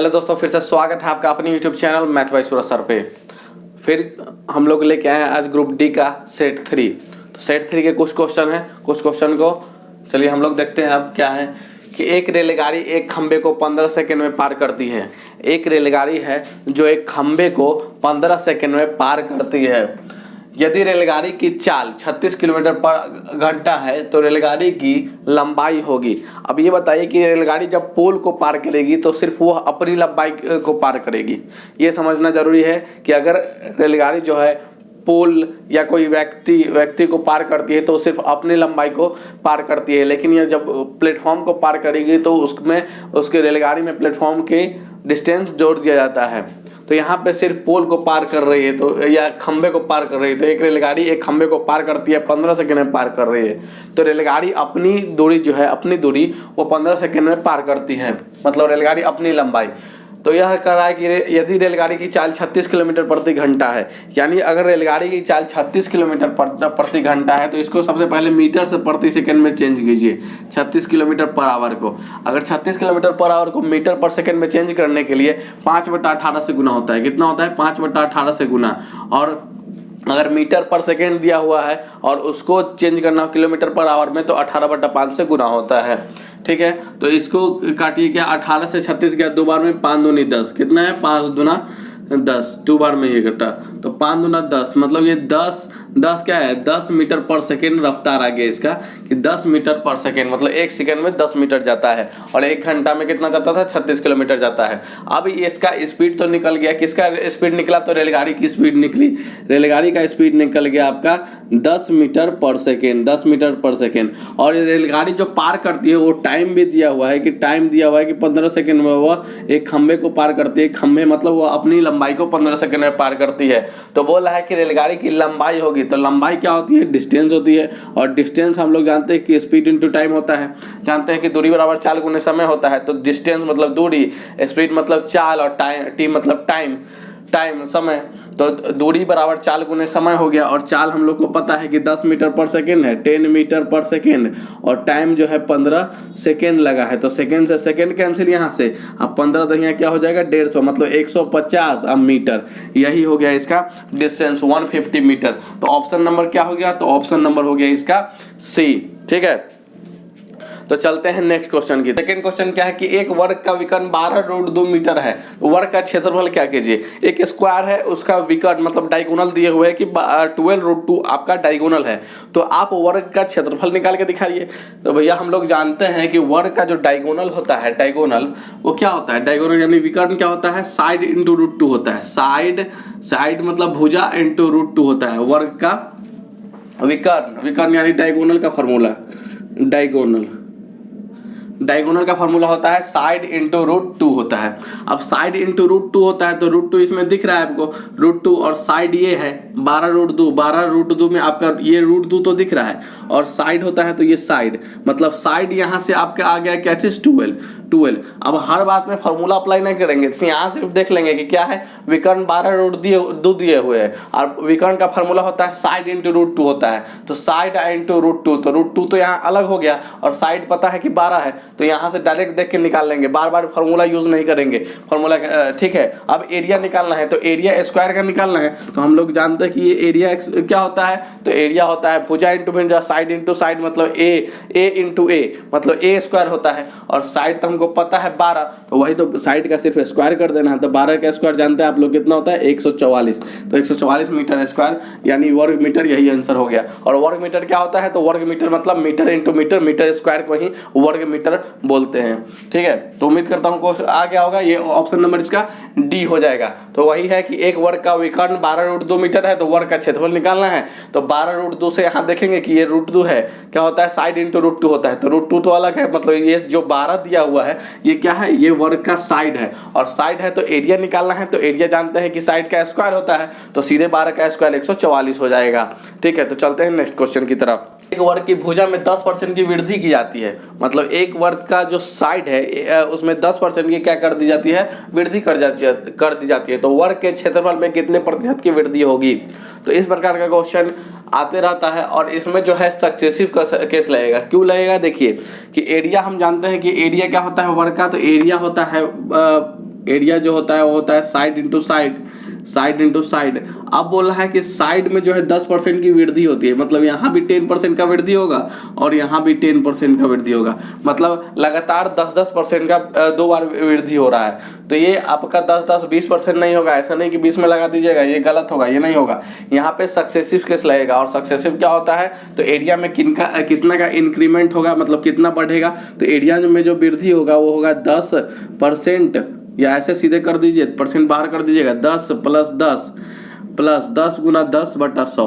Hello दोस्तों, फिर से स्वागत है आपका अपने यूट्यूब चैनल मैथ बाय सूरज सर पे। फिर हम लोग लेके आए हैं आज ग्रुप डी का सेट 3। तो सेट 3 के कुछ क्वेश्चन हैं, कुछ क्वेश्चन को चलिए हम लोग देखते हैं। अब क्या है कि एक रेलगाड़ी एक खंबे को 15 सेकंड में पार करती है। एक रेलगाड़ी है जो एक खंबे को 15 सेकंड में पार करती है। यदि रेलगाड़ी की चाल 36 किलोमीटर पर घंटा है तो रेलगाड़ी की लंबाई होगी। अब ये बताइए कि रेलगाड़ी जब पोल को पार करेगी तो सिर्फ वो अपनी लंबाई को पार करेगी। ये समझना जरूरी है कि अगर रेलगाड़ी जो है पोल या कोई व्यक्ति को पार करती है तो सिर्फ अपनी लंबाई को पार करती है, लेकिन ये जब प्लेटफॉर्म को पार करेगी तो उसमें उसके रेलगाड़ी में प्लेटफॉर्म के डिस्टेंस जोड़ दिया जाता है। तो यहाँ पे सिर्फ पोल को पार कर रही है तो या खंबे को पार कर रही है। तो एक रेलगाड़ी एक खंबे को पार करती है, 15 सेकंड में पार कर रही है। तो रेलगाड़ी अपनी दूरी जो है, अपनी दूरी वो 15 सेकंड में पार करती है, मतलब रेलगाड़ी अपनी लंबाई। तो यह कह रहा है कि यदि रेलगाड़ी की चाल 36 किलोमीटर प्रति घंटा है, यानी अगर रेलगाड़ी की चाल 36 किलोमीटर प्रति घंटा है तो इसको सबसे पहले मीटर से प्रति सेकंड में चेंज कीजिए। 36 किलोमीटर पर आवर को अगर 36 किलोमीटर पर आवर को मीटर पर सेकंड में चेंज करने के लिए 5/18 से गुना होता है। कितना होता है? 5/18 से गुना। और अगर मीटर पर सेकेंड दिया हुआ है और उसको चेंज करना हो किलोमीटर पर आवर में तो 18/5 से गुना होता है। ठीक है, तो इसको काटिए। क्या 18 से 36 गया, 2 बार में 5 दूनी 10, कितना है? 5 दूना 10, 2 बार में ये कटा तो 5 दूना 10, मतलब ये 10 क्या है? 10 मीटर पर सेकेंड रफ्तार आ गया इसका कि 10 मीटर पर सेकेंड, मतलब 1 सेकेंड में 10 मीटर जाता है। और 1 घंटा में कितना जाता था? 36 किलोमीटर जाता है। अब इसका स्पीड तो निकल गया। किसका स्पीड निकला? तो रेलगाड़ी की स्पीड निकली। रेलगाड़ी का स्पीड निकल गया आपका 10 मीटर पर सेकेंड, 10 मीटर पर सेकेंड। और ये रेलगाड़ी जो पार करती है वो टाइम भी दिया हुआ है कि 15 सेकेंड में वह एक खंबे को पार करती है। खंबे मतलब वो अपनी लंबाई को 15 सेकंड में पार करती है। तो बोल रहा है कि रेलगाड़ी की लंबाई होगी। तो लंबाई क्या होती है? डिस्टेंस होती है। और डिस्टेंस हम लोग जानते हैं कि स्पीड इनटू टाइम होता है। जानते हैं कि दूरी बराबर चाल गुने समय होता है। तो डिस्टेंस मतलब दूरी, स्पीड मतलब चाल, और टी मतलब टाइम समय। तो दूरी बराबर चाल गुने समय हो गया। और चाल हम लोग को पता है कि 10 मीटर पर सेकेंड है, 10 मीटर पर सेकेंड। और टाइम जो है 15 सेकेंड लगा है। तो सेकेंड से सेकेंड कैंसिल यहाँ से। अब 15 तो यहाँ क्या हो जाएगा? 150, मतलब 150 अब मीटर। यही हो गया इसका डिस्टेंस, 150 मीटर। तो ऑप्शन नंबर क्या हो गया? तो ऑप्शन नंबर हो गया इसका सी। ठीक है, तो चलते हैं नेक्स्ट क्वेश्चन की। सेकंड क्वेश्चन क्या है कि एक वर्ग का विकर्ण 12√2 मीटर है। वर्ग का क्षेत्रफल क्या कीजिए? एक स्क्वायर है, उसका विकर्ण मतलब डायगोनल दिए हुए है कि 12√2 आपका डायगोनल है। तो आप वर्ग का क्षेत्रफल निकाल के दिखाइए। तो भैया हम लोग जानते हैं कि वर्ग का जो डायगोनल होता है, डायगोनल वो क्या होता है? डायगोनल यानी विकर्ण क्या होता है? साइड इंटू √2 होता है। साइड मतलब भुजा इंटू √2 होता है वर्ग का विकर्ण यानी डायगोनल का फॉर्मूला। डायगोनल का फॉर्मूला होता है साइड इंटू √2 होता है। अब साइड इंटू √2 होता है तो √2 इसमें दिख रहा है आपको, √2 और साइड ये है 12√2 में आपका ये √2 तो दिख रहा है। और साइड होता है तो ये साइड, मतलब साइड यहाँ से आपका आ गया क्या चीज? 12। अब हर बात में फॉर्मूला अप्लाई नहीं करेंगे, यहाँ सिर्फ देख लेंगे कि क्या है। विकर्ण 12√2 दिए हुए हैं और विकर्ण का फॉर्मूला होता है साइड इंटू √2 होता है। तो साइड इंटू √2, तो √2 तो यहाँ अलग हो गया और साइड पता है कि 12 है। तो यहाँ से डायरेक्ट देख के निकाल लेंगे, बार बार फॉर्मूला यूज नहीं करेंगे फॉर्मूला। ठीक है, अब एरिया निकालना है तो एरिया स्क्वायर का निकालना है। तो हम लोग जानते हैं कि ये एरिया क्या होता है? तो एरिया होता है भुजा इंटू भुजा, साइड इंटू साइड, मतलब ए इंटू ए, मतलब ए स्क्वायर होता है। और साइड तो हमको पता है 12, तो वही तो साइड का सिर्फ स्क्वायर कर देना है। तो 12 का स्क्वायर जानते हैं आप लोग कितना होता है? 144। तो 144 मीटर स्क्वायर यानी वर्ग मीटर, यही आंसर हो गया। और वर्ग मीटर क्या होता है? तो वर्ग मीटर मतलब metre into metre, metre square को ही वर्ग मीटर बोलते हैं। ठीक है, तो उम्मीद करता हूँ क्वेश्चन आ गया होगा। ये ऑप्शन नंबर इसका डी हो जाएगा। तो वही है कि एक वर्ग का विकर्ण 12√2 मीटर है तो वर्ग का क्षेत्रफल निकालना है। तो 12√2 से यहाँ देखेंगे कि ये √2 है, क्या होता है? साइड इंटू √2 होता है। तो √2 तो अलग है, मतलब ये जो 12 दिया हुआ है ये क्या है? ये वर्ग का साइड है। और साइड है तो एरिया निकालना है। तो एरिया जानते हैं कि साइड का स्क्वायर होता है, तो सीधे 12 का स्क्वायर 144 हो जाएगा। ठीक है, तो चलते हैं नेक्स्ट क्वेश्चन की तरफ। एक वर्ग की भुजा में 10% की वृद्धि की जाती है, मतलब एक वर्ग का जो साइड है उसमें 10% की क्या कर दी जाती है? वृद्धि कर दी जाती है। तो वर्ग के क्षेत्रफल में कितने प्रतिशत की वृद्धि होगी? तो इस प्रकार का क्वेश्चन आते रहता है और इसमें जो है सक्सेसिव केस लगेगा। क्यों लगेगा? देखिए कि एरिया हम जानते हैं कि एरिया क्या होता है वर्ग का, तो एरिया होता है एरिया जो होता है वो होता है side into side, side into side. अब बोला है कि साइड में जो है 10% की वृद्धि होती है, मतलब यहाँ भी 10% का वृद्धि होगा और यहाँ भी 10% का वृद्धि होगा, मतलब लगातार 10-10% का 2 बार वृद्धि हो रहा है। तो ये आपका 10-10 20% नहीं होगा, ऐसा नहीं कि 20 में लगा दीजिएगा, ये गलत होगा, ये नहीं होगा। यहाँ पे सक्सेसिव केस लगेगा, और सक्सेसिव क्या होता है, तो एरिया में कितना का इंक्रीमेंट होगा, मतलब कितना बढ़ेगा। तो एरिया में जो वृद्धि होगा वो होगा 10%, या ऐसे सीधे कर दीजिए, परसेंट बाहर कर दीजिएगा, 10 प्लस 10 गुना 10/100,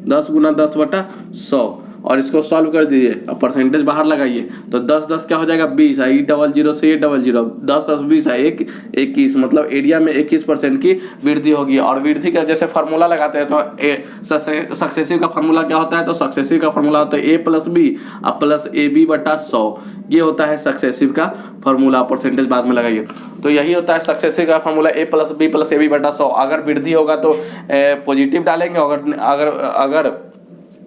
10 गुना 10/100, और इसको सॉल्व कर दीजिए। अब परसेंटेज बाहर लगाइए, तो 10 क्या हो जाएगा 20, ये डबल जीरो से ये डबल जीरो, 10 है 21, मतलब एरिया में 21% की वृद्धि होगी। और वृद्धि का जैसे फार्मूला लगाते हैं तो सक्सेसिव का फार्मूला क्या होता है, तो सक्सेसिव का फार्मूला होता है A+B प्लस AB/100, ये होता है सक्सेसिव का फार्मूला। परसेंटेज बाद में लगाइए। तो यही होता है सक्सेसिव का फार्मूला A+B प्लस AB/100। अगर वृद्धि होगा तो पॉजिटिव डालेंगे, अगर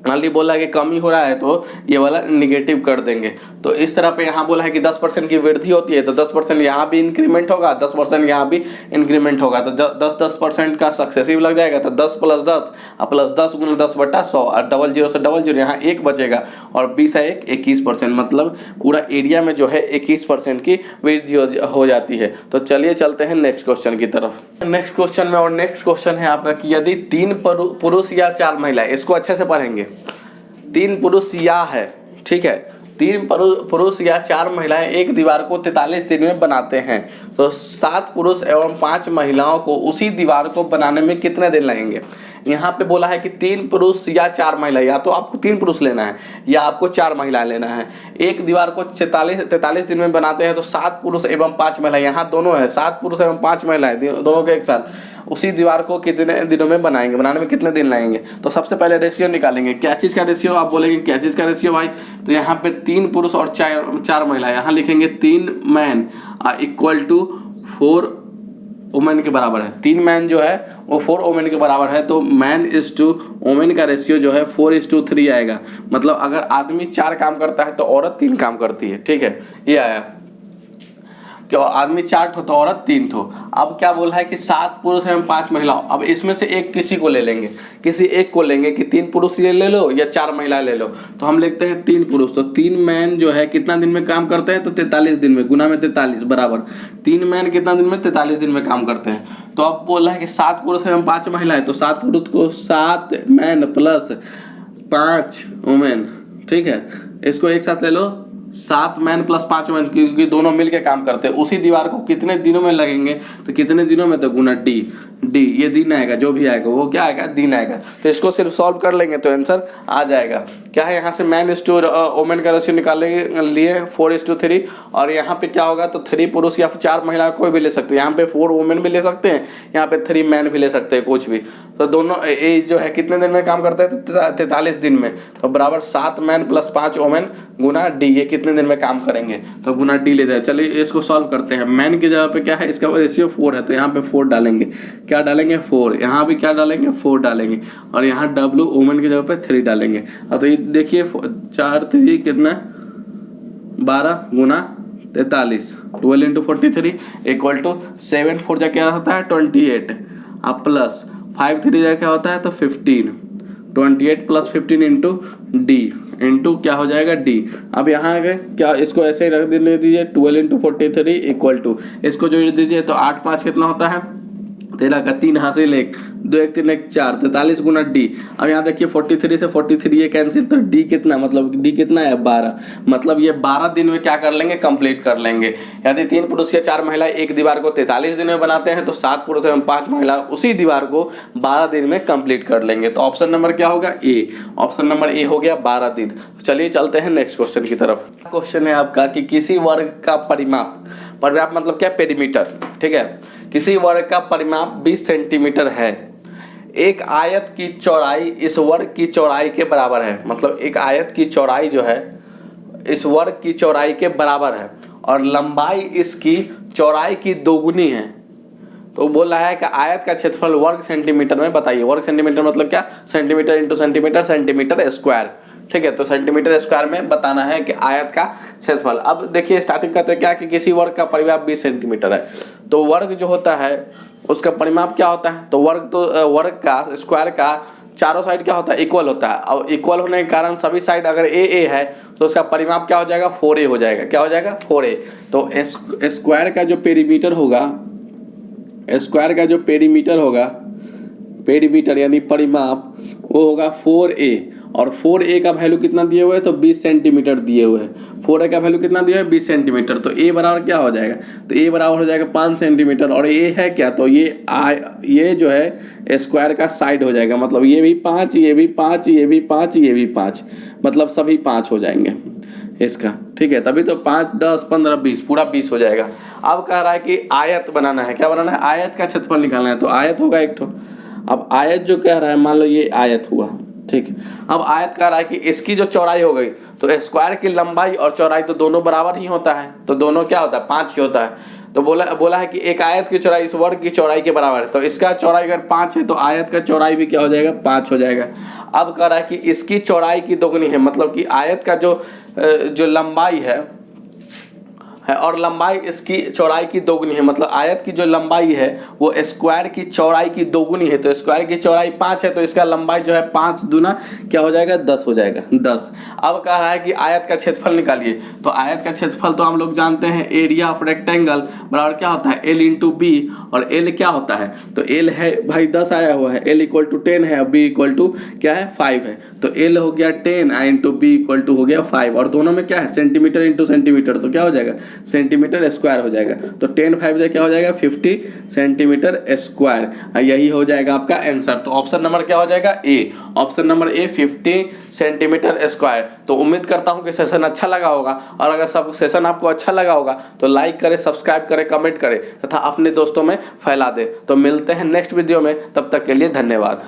मान ली बोला है कि कमी हो रहा है तो ये वाला निगेटिव कर देंगे। तो इस तरह पे यहाँ बोला है कि 10% की वृद्धि होती है, तो 10% यहाँ भी इंक्रीमेंट होगा, 10% यहाँ भी इंक्रीमेंट होगा, तो 10% का सक्सेसिव लग जाएगा। तो 10 + 10 प्लस 10 गुना 10/100, और डबल जीरो से डबल जीरो, यहाँ 1 बचेगा, और 20 है 21%, मतलब पूरा एरिया में जो है 21% की वृद्धि हो जाती है। तो चलिए चलते हैं नेक्स्ट क्वेश्चन की तरफ। नेक्स्ट क्वेश्चन में, और नेक्स्ट क्वेश्चन है आपका कि यदि 3 पुरुष या 4 महिला, इसको अच्छे से पढ़ेंगे, 3 पुरुष या है, ठीक है, 3 पुरुष या 4 महिलाएं एक दीवार को 43 दिन में बनाते हैं, तो 7 पुरुष एवं 5 महिलाओं को उसी दीवार को बनाने में कितने दिन लगेंगे। यहाँ पे बोला है कि 3 पुरुष या 4 महिला, या तो आपको 3 पुरुष लेना है या आपको 4 महिलाएं लेना है। एक दीवार को 43 दिन में बनाते हैं, तो 7 पुरुष एवं 5 महिलाएं, यहाँ दोनों है, 7 पुरुष एवं 5 महिलाएं, दोनों के एक साथ उसी दीवार को कितने दिनों में बनाएंगे, बनाने में कितने दिन लगेंगे। तो सबसे पहले रेशियो निकालेंगे। क्या चीज़ का रेशियो, आप बोलेंगे क्या चीज़ का रेशियो भाई, तो यहाँ पे 3 पुरुष और 4 महिला, यहाँ लिखेंगे 3 मैन इक्वल टू 4 वुमेन के बराबर है। 3 मैन जो है वो 4 वुमेन के बराबर है, तो मैन इज टू वुमेन का रेशियो जो है 4:3 आएगा। मतलब अगर आदमी 4 काम करता है तो औरत 3 काम करती है, ठीक है, ये आया कि आदमी 4 ठो तो औरत 3 ठो। अब क्या बोला है कि 7 पुरुष एवं 5 महिला, अब इसमें से एक किसी को ले लेंगे, किसी एक को लेंगे कि 3 पुरुष ये ले लो या 4 महिला ले लो। तो हम लिखते हैं 3 पुरुष, तो 3 मैन जो है कितना दिन में काम करते हैं, तो 43 दिन में, गुना में 43 बराबर 3 मैन कितना दिन में, 43 दिन में काम करते हैं। तो अब बोला है कि 7 पुरुष एवं 5 महिलाएं, तो 7 पुरुष को 7 मैन प्लस 5 वुमेन, ठीक है, इसको एक साथ ले लो, 7 मैन प्लस 5 वुमेन, क्योंकि दोनों मिलके काम करते हैं। उसी दीवार को कितने दिनों में लगेंगे, तो कितने दिनों में, तो गुना डी, ये दिन आएगा, जो भी आएगा वो क्या आएगा, दिन आएगा। तो इसको सिर्फ सॉल्व कर लेंगे तो आंसर आ जाएगा। क्या है, यहाँ से मैन इज टू वुमेन का रेशियो निकालने लिए 4:3, और यहाँ पे क्या होगा, तो 3 पुरुष या 4 महिला कोई भी ले सकते हैं, यहाँ पे 4 वुमेन भी ले सकते हैं, यहाँ पे 3 मैन भी ले सकते हैं, कुछ भी। तो दोनों ये जो है कितने दिन में काम करते हैं, तो 43 दिन में, तो बराबर 7 मैन प्लस 5 वुमेन गुना डी, ये कितने दिन में काम करेंगे, तो गुना डी ले जाए। चलिए इसको सॉल्व करते हैं। मैन की जगह पे क्या है, इसका रेशियो 4 है, तो यहाँ पे 4 डालेंगे, क्या डालेंगे 4, यहाँ भी क्या डालेंगे 4 डालेंगे, और यहाँ डब्ल्यू वुमेन की जगह पे 3 डालेंगे। अब तो ये देखिए 4 3 कितना 12 गुना 43, 12 × 43 इक्वल टू 7 4 जा क्या होता है 28, अब प्लस 5 3 जा क्या होता है, तो 15, 28 प्लस 15 इंटू डी, इंटू क्या हो जाएगा डी। अब यहाँ आगे क्या, इसको ऐसे ही रख दीजिए, 12 × 43 इक्वल टू, इसको जोड़ दीजिए, तो 8 5 कितना होता है 13 का 3 हासिल 1, 2 1 3 1 4, 43 गुना डी। अब यहाँ देखिए 43 से 43 ये कैंसिल, तो डी कितना, मतलब डी कितना है 12, मतलब ये 12 दिन में क्या कर लेंगे, कंप्लीट कर लेंगे। यदि 3 पुरुष या 4 महिला एक दीवार को 43 दिन में बनाते हैं, तो 7 पुरुष एवं 5 महिला उसी दीवार को 12 दिन में कंप्लीट कर लेंगे। तो ऑप्शन नंबर क्या होगा, ए, ऑप्शन नंबर ए हो गया 12 दिन। चलिए चलते हैं नेक्स्ट क्वेश्चन की तरफ। क्वेश्चन है आपका कि किसी वर्ग का परिमाप मतलब क्या, पेरीमीटर, ठीक है, किसी वर्ग का परिमाप 20 सेंटीमीटर है, एक आयत की चौड़ाई इस वर्ग की चौड़ाई के बराबर है, मतलब एक आयत की चौड़ाई जो है इस वर्ग की चौड़ाई के बराबर है, और लंबाई इसकी चौड़ाई की दोगुनी है। तो बोल रहा है कि आयत का क्षेत्रफल वर्ग सेंटीमीटर में बताइए। वर्ग सेंटीमीटर मतलब क्या, centimetre into centimetre, centimetre square, ठीक है। तो सेंटीमीटर स्क्वायर में बताना है कि आयत का क्षेत्रफल। अब देखिए स्टार्टिंग करते क्या कि किसी वर्ग का परिमाप 20 सेंटीमीटर है, तो वर्ग जो होता है उसका परिमाप क्या होता है, तो वर्ग का स्क्वायर का चारों साइड क्या होता है, इक्वल होता है। और इक्वल होने के कारण सभी साइड अगर ए है तो उसका परिमाप क्या हो जाएगा, 4a हो जाएगा। क्या हो जाएगा, 4a। तो स्क्वायर का जो पेरीमीटर होगा, स्क्वायर का जो पेरीमीटर यानी परिमाप वो होगा 4a। और 4a का वैल्यू कितना दिए हुए है, तो 20 सेंटीमीटर दिए हुए हैं। 4a का वैल्यू कितना दिया है, 20 सेंटीमीटर। तो a बराबर क्या हो जाएगा, तो a बराबर हो जाएगा 5 सेंटीमीटर। और a है क्या, तो ये जो है स्क्वायर का साइड हो जाएगा, मतलब ये भी 5, ये भी 5, ये भी 5, ये भी 5, मतलब सभी 5 हो जाएंगे इसका, ठीक है। तभी तो 5, 10, 15, 20, पूरा 20 हो जाएगा। अब कह रहा है कि आयत बनाना है। क्या बनाना है, आयत का क्षेत्रफल निकालना है। तो आयत होगा एक ठो। अब आयत जो कह रहा है, मान लो ये आयत हुआ, ठीक। अब आयत कह रहा है कि इसकी जो चौड़ाई हो गई, तो स्क्वायर की लंबाई और चौड़ाई तो दोनों बराबर ही होता है, तो दोनों क्या होता है, 5 ही होता है। तो बोला है कि एक आयत की चौड़ाई इस वर्ग की चौड़ाई के बराबर है। तो इसका चौड़ाई अगर 5 है तो आयत का चौड़ाई भी क्या हो जाएगा, 5 हो जाएगा। अब कह रहा है कि इसकी चौड़ाई की दोगुनी है, मतलब कि आयत का जो लंबाई है और लंबाई इसकी चौड़ाई की दोगुनी है, मतलब आयत की जो लंबाई है वो स्क्वायर की चौड़ाई की दोगुनी है। तो स्क्वायर की चौड़ाई 5 है, तो इसका लंबाई जो है 5 दूना क्या हो जाएगा, 10 हो जाएगा, 10। अब कह रहा है कि आयत का क्षेत्रफल निकालिए। तो आयत का क्षेत्रफल तो हम लोग जानते हैं, एरिया ऑफ रेक्टेंगल बराबर क्या होता है, L इंटू बी। और L क्या होता है, तो L है भाई 10 आया हुआ है, L इक्वल टू 10 है, B इक्वल टू क्या है, 5 है। तो L हो गया 10 इंटू बी इक्वल टू हो गया 5। और दोनों में क्या है, सेंटीमीटर इंटू सेंटीमीटर, तो क्या हो जाएगा, सेंटीमीटर स्क्वायर हो जाएगा। तो 10 5 क्या हो जाएगा, 50 सेंटीमीटर स्क्वायर। यही हो जाएगा आपका आंसर। तो ऑप्शन नंबर क्या हो जाएगा, A. Option number A 50 centimetre square. तो उम्मीद करता हूं कि सेशन अच्छा लगा होगा, और अगर सब सेशन आपको अच्छा लगा होगा तो लाइक करें, सब्सक्राइब करें, कमेंट करें तथा अपने दोस्तों में फैला दें। तो मिलते हैं नेक्स्ट वीडियो में, तब तक के लिए धन्यवाद।